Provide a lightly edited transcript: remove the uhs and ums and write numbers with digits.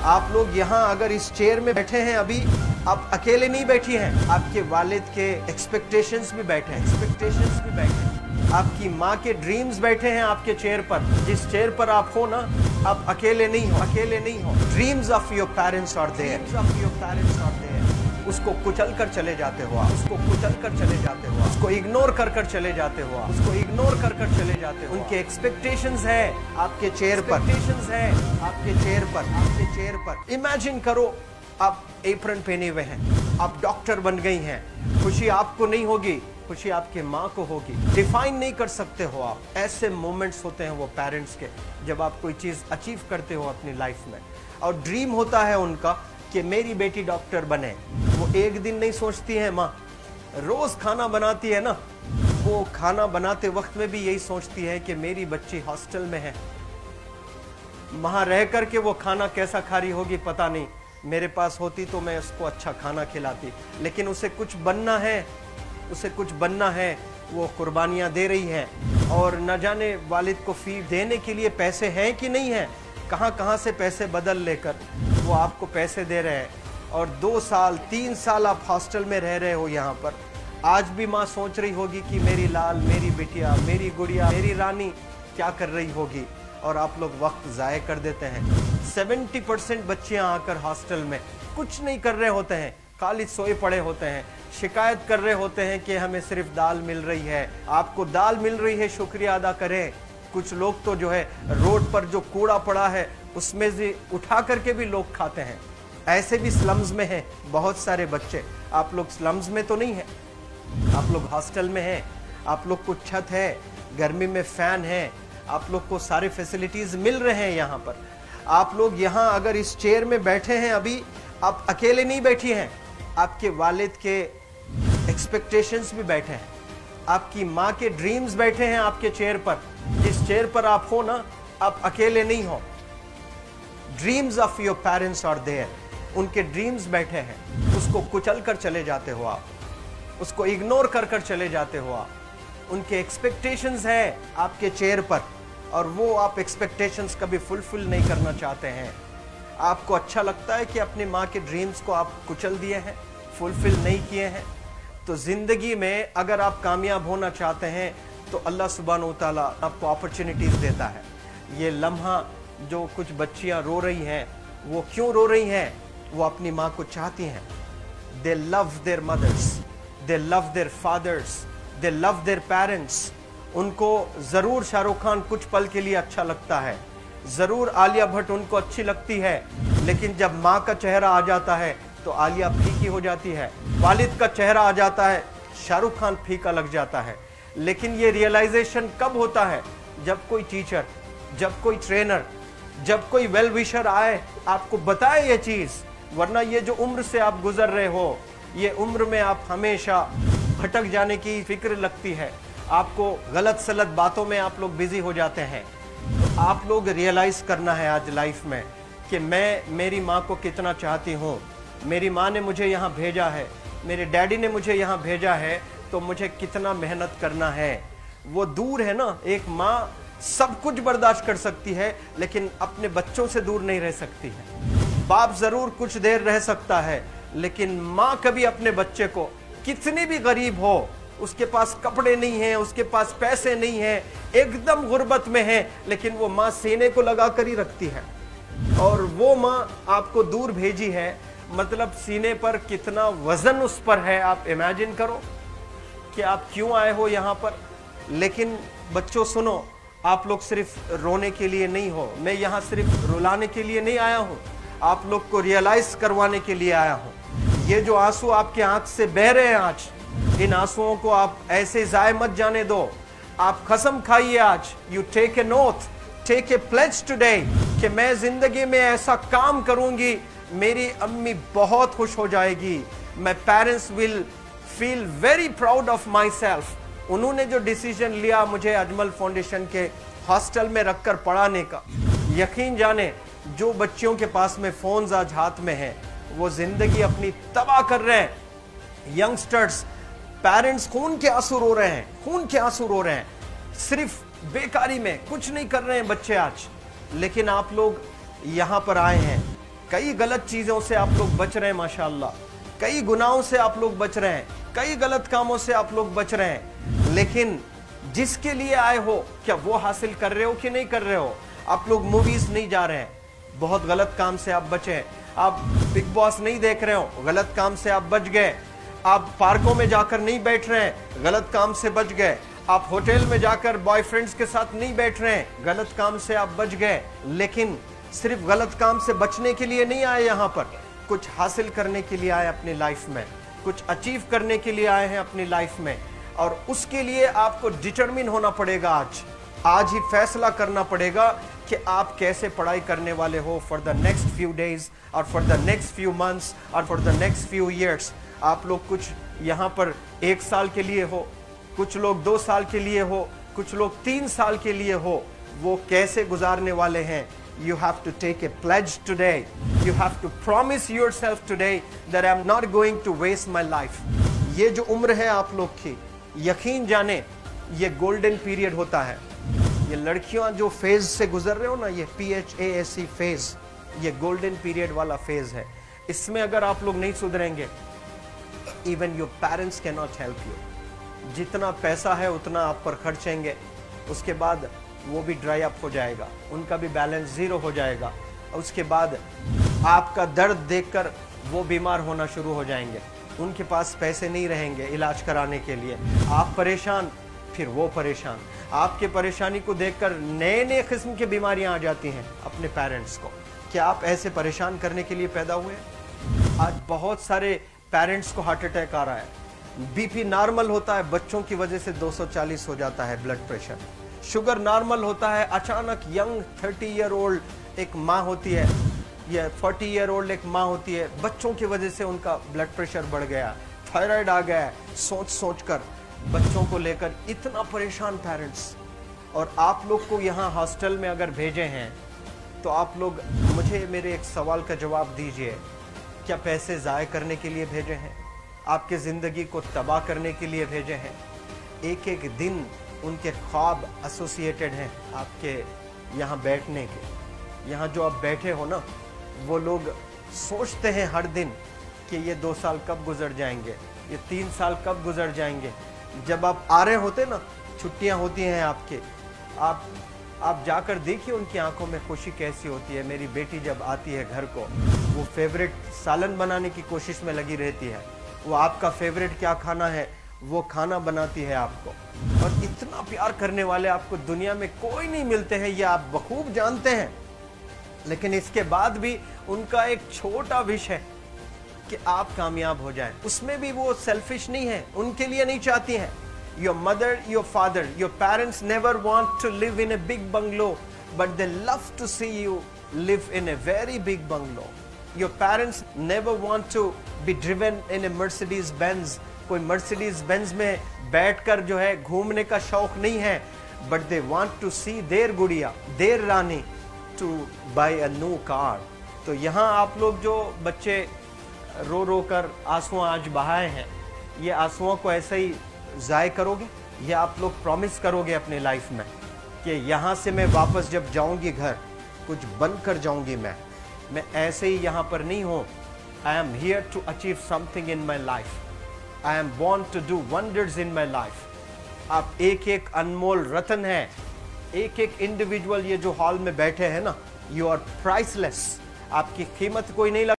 आप लोग यहाँ अगर इस चेयर में बैठे हैं अभी, आप अकेले नहीं बैठी हैं, आपके वालिद के एक्सपेक्टेशंस भी बैठे हैं, आपकी माँ के ड्रीम्स बैठे हैं आपके चेयर पर। जिस चेयर पर आप हो ना, आप अकेले नहीं हो। Dreams of your parents are there. उसको कुचल कर चले जाते हो आप, उसको इग्नोर कर चले जाते हो उनके एक्सपेक्टेशंस है आपके चेयर पर। इमेजिन करो, आप एप्रन पहने हुए हैं, आप डॉक्टर बन गई हैं। खुशी आपको नहीं होगी, खुशी आपके माँ को होगी। डिफाइन नहीं कर सकते हो आप। ऐसे मोमेंट्स होते हैं वो पेरेंट्स के, जब आप कोई चीज़ अचीव करते हो अपनी लाइफ में, और ड्रीम होता है उनका कि मेरी बेटी डॉक्टर बने। वो एक दिन नहीं सोचती है माँ, रोज खाना बनाती है ना, वो खाना बनाते वक्त में भी यही सोचती है कि मेरी बच्ची हॉस्टल में है, वहां रह करके वो खाना कैसा खा रही होगी पता नहीं। मेरे पास होती तो मैं उसको अच्छा खाना खिलाती, लेकिन उसे कुछ बनना है, वो कुर्बानियां दे रही है। और न जाने वालिद को फी देने के लिए पैसे हैं कि नहीं है, कहाँ से पैसे बदल लेकर वो आपको पैसे दे रहे हैं। और 2 साल 3 साल आप हॉस्टल में रह रहे हो यहाँ पर। आज भी माँ सोच रही होगी कि मेरी लाल, मेरी बिटिया, मेरी गुड़िया, मेरी रानी क्या कर रही होगी, और आप लोग वक्त ज़ाय कर देते हैं। 70% बच्चियाँ आकर हॉस्टल में कुछ नहीं कर रहे होते हैं, खाली सोए पड़े होते हैं, शिकायत कर रहे होते हैं कि हमें सिर्फ दाल मिल रही है। आपको दाल मिल रही है, शुक्रिया अदा करें। कुछ लोग तो जो है रोड पर जो कूड़ा पड़ा है उसमें से उठा करके भी लोग खाते हैं। ऐसे भी स्लम्स में हैं बहुत सारे बच्चे। आप लोग स्लम्स में तो नहीं है, आप लोग हॉस्टल में हैं, आप लोग को छत है, गर्मी में फैन है, आप लोग को सारे फैसिलिटीज मिल रहे हैं यहाँ पर। आप लोग यहाँ अगर इस चेयर में बैठे हैं अभी, आप अकेले नहीं बैठी हैं, आपके वालिद के एक्सपेक्टेशंस भी बैठे हैं, आपकी माँ के ड्रीम्स बैठे हैं आपके चेयर पर। जिस चेयर पर आप हो ना, आप अकेले नहीं हो। Dreams of your parents are there. उनके ड्रीम्स बैठे हैं, उसको कुचल कर चले जाते हो आप, उसको इग्नोर कर चले जाते हो आप। उनके एक्सपेक्टेशंस है आपके चेयर पर, और वो आप एक्सपेक्टेशंस कभी फुलफिल नहीं करना चाहते हैं। आपको अच्छा लगता है कि अपनी माँ के ड्रीम्स को आप कुचल दिए हैं, फुलफिल नहीं किए हैं। तो ज़िंदगी में अगर आप कामयाब होना चाहते हैं तो अल्लाह सुब्हानहू तआला आपको अपॉर्चुनिटीज़ देता है। ये लम्हा जो कुछ बच्चियाँ रो रही हैं, वो क्यों रो रही हैं? वो अपनी माँ को चाहती हैं। They love their mothers, they love their fathers, they love their parents. उनको ज़रूर शाहरुख खान कुछ पल के लिए अच्छा लगता है, ज़रूर आलिया भट्ट उनको अच्छी लगती है, लेकिन जब माँ का चेहरा आ जाता है तो आलिया फीकी हो जाती है। वालिद का चेहरा आ जाता है, शाहरुख खान फीका लग जाता है। लेकिन ये रियलाइजेशन कब होता है? जब कोई टीचर, जब कोई ट्रेनर, जब कोई वेल विशर आए, आपको बताए ये चीज़। वरना ये जो उम्र से आप गुजर रहे हो, ये उम्र में आप हमेशा भटक जाने की फिक्र लगती है, आपको गलत सलत बातों में आप लोग बिजी हो जाते हैं। तो आप लोग रियलाइज़ करना है आज लाइफ में कि मैं मेरी माँ को कितना चाहती हूँ। मेरी माँ ने मुझे यहाँ भेजा है, मेरे डैडी ने मुझे यहाँ भेजा है, तो मुझे कितना मेहनत करना है। वो दूर है ना, एक माँ सब कुछ बर्दाश्त कर सकती है, लेकिन अपने बच्चों से दूर नहीं रह सकती है। बाप ज़रूर कुछ देर रह सकता है, लेकिन माँ कभी अपने बच्चे को, कितनी भी गरीब हो, उसके पास कपड़े नहीं हैं, उसके पास पैसे नहीं हैं, एकदम गुर्बत में है, लेकिन वो माँ सीने को लगा कर ही रखती है। और वो माँ आपको दूर भेजी है, मतलब सीने पर कितना वजन उस पर है। आप इमेजिन करो कि आप क्यों आए हो यहाँ पर। लेकिन बच्चों सुनो, आप लोग सिर्फ रोने के लिए नहीं हो, मैं यहाँ सिर्फ रुलाने के लिए नहीं आया हूँ, आप लोग को रियलाइज करवाने के लिए आया हूँ। ये जो आंसू आपके आंख से बह रहे हैं आज, इन आंसुओं को आप ऐसे जाए मत जाने दो। आप कसम खाइए आज, you take a note, take a pledge today, कि मैं जिंदगी में ऐसा काम करूंगी, मेरी अम्मी बहुत खुश हो जाएगी, my parents will feel very proud of my self. उन्होंने जो डिसीजन लिया मुझे अजमल फाउंडेशन के हॉस्टल में रखकर पढ़ाने का, यकीन जाने जो बच्चियों के पास में फ़ोन्स आज हाथ में हैं, वो ज़िंदगी अपनी तबाह कर रहे हैं। यंगस्टर्स, पेरेंट्स खून के आंसू रो रहे हैं, खून के आंसू रो रहे हैं, सिर्फ बेकारी में कुछ नहीं कर रहे हैं बच्चे आज। लेकिन आप लोग यहाँ पर आए हैं, कई गलत चीजों से आप लोग बच रहे हैं माशाअल्लाह, कई गुनाहों से आप लोग बच रहे हैं, कई गलत कामों से आप लोग बच रहे हैं, लेकिन जिसके लिए आए हो क्या वो हासिल कर रहे हो कि नहीं कर रहे हो? आप लोग मूवीज नहीं जा रहे हैं, बहुत गलत काम से आप बचे। आप बिग बॉस नहीं देख रहे हो, गलत काम से आप बच गए। आप पार्कों में जाकर नहीं बैठ रहे हैं, गलत काम से बच गए। आप होटल में जाकर बॉयफ्रेंड्स के साथ नहीं बैठ रहे हैं, गलत काम से आप बच गए। लेकिन सिर्फ गलत काम से बचने के लिए नहीं आए, यहाँ पर कुछ हासिल करने के लिए आए अपनी लाइफ में, कुछ अचीव करने के लिए आए हैं अपनी लाइफ में। और उसके लिए आपको डिटरमिन होना पड़ेगा। आज ही फैसला करना पड़ेगा कि आप कैसे पढ़ाई करने वाले हो for the next few days और for the next few months और for the next few years. आप लोग कुछ यहाँ पर 1 साल के लिए हो, कुछ लोग 2 साल के लिए हो, कुछ लोग 3 साल के लिए हो, वो कैसे गुजारने वाले हैं? You have to take a pledge today. You have to promise yourself today that I'm not going to waste my life. ये जो उम्र है आप लोग की, यकीन जाने ये गोल्डन पीरियड होता है। ये लड़कियां जो फेज से गुजर रहे हो ना, ये PHASE फेज, ये गोल्डन पीरियड वाला फेज है। इसमें अगर आप लोग नहीं सुधरेंगे, even your parents can not help you. जितना पैसा है उतना आप पर खर्चेंगे, उसके बाद वो भी ड्राई अप हो जाएगा, उनका भी बैलेंस जीरो हो जाएगा। उसके बाद आपका दर्द देखकर वो बीमार होना शुरू हो जाएंगे, उनके पास पैसे नहीं रहेंगे इलाज कराने के लिए। आप परेशान, फिर वो परेशान। आपके परेशानी को देखकर नए नए किस्म की बीमारियां आ जाती हैं अपने पेरेंट्स को। क्या आप ऐसे परेशान करने के लिए पैदा हुए? आज बहुत सारे पेरेंट्स को हार्ट अटैक आ रहा है। बीपी नॉर्मल होता है, बच्चों की वजह से 240 हो जाता है ब्लड प्रेशर। शुगर नॉर्मल होता है, अचानक यंग 30 ईयर ओल्ड एक माँ होती है या 40 ईयर ओल्ड एक माँ होती है, बच्चों की वजह से उनका ब्लड प्रेशर बढ़ गया, थायराइड आ गया। सोच कर बच्चों को लेकर इतना परेशान पेरेंट्स। और आप लोग को यहाँ हॉस्टल में अगर भेजे हैं तो आप लोग मुझे मेरे एक सवाल का जवाब दीजिए, क्या पैसे ज़ाय करने के लिए भेजे हैं? आपके ज़िंदगी को तबाह करने के लिए भेजे हैं? एक एक दिन उनके ख्वाब एसोसिएटेड हैं आपके यहाँ बैठने के। यहाँ जो आप बैठे हो ना, वो लोग सोचते हैं हर दिन कि ये 2 साल कब गुजर जाएंगे, ये 3 साल कब गुजर जाएंगे। जब आप आ रहे होते ना, छुट्टियाँ होती हैं आपके, आप जाकर देखिए उनकी आंखों में खुशी कैसी होती है। मेरी बेटी जब आती है घर को, वो फेवरेट सालन बनाने की कोशिश में लगी रहती है। वो आपका फेवरेट क्या खाना है वो खाना बनाती है आपको। और इतना प्यार करने वाले आपको दुनिया में कोई नहीं मिलते हैं, ये आप बखूब जानते हैं। लेकिन इसके बाद भी उनका एक छोटा विश है कि आप कामयाब हो जाएं। उसमें भी वो सेल्फिश नहीं है, उनके लिए नहीं चाहती हैं। Your mother, your father, your parents never want to live in a big bungalow, but they love to see you live in a very big bungalow. Your parents never want to be driven in a Mercedes Benz. कोई Mercedes Benz में बैठकर जो है घूमने का शौक नहीं है, but they want to see their गुड़िया, their Rani to buy a new car. तो यहाँ आप लोग जो बच्चे रो रो कर आंसू आज बहाए हैं, ये आंसुओं को ऐसे ही ज़ाय करोगे या आप लोग प्रॉमिस करोगे अपने लाइफ में कि यहाँ से मैं वापस जब जाऊँगी घर, कुछ बन कर जाऊँगी। मैं ऐसे ही यहाँ पर नहीं हूँ। I am here to achieve something in my life. I am born to do wonders in my life. आप एक एक अनमोल रतन है, एक एक इंडिविजुअल ये जो हॉल में बैठे हैं ना, यू आर प्राइसलेस। आपकी कीमत कोई नहीं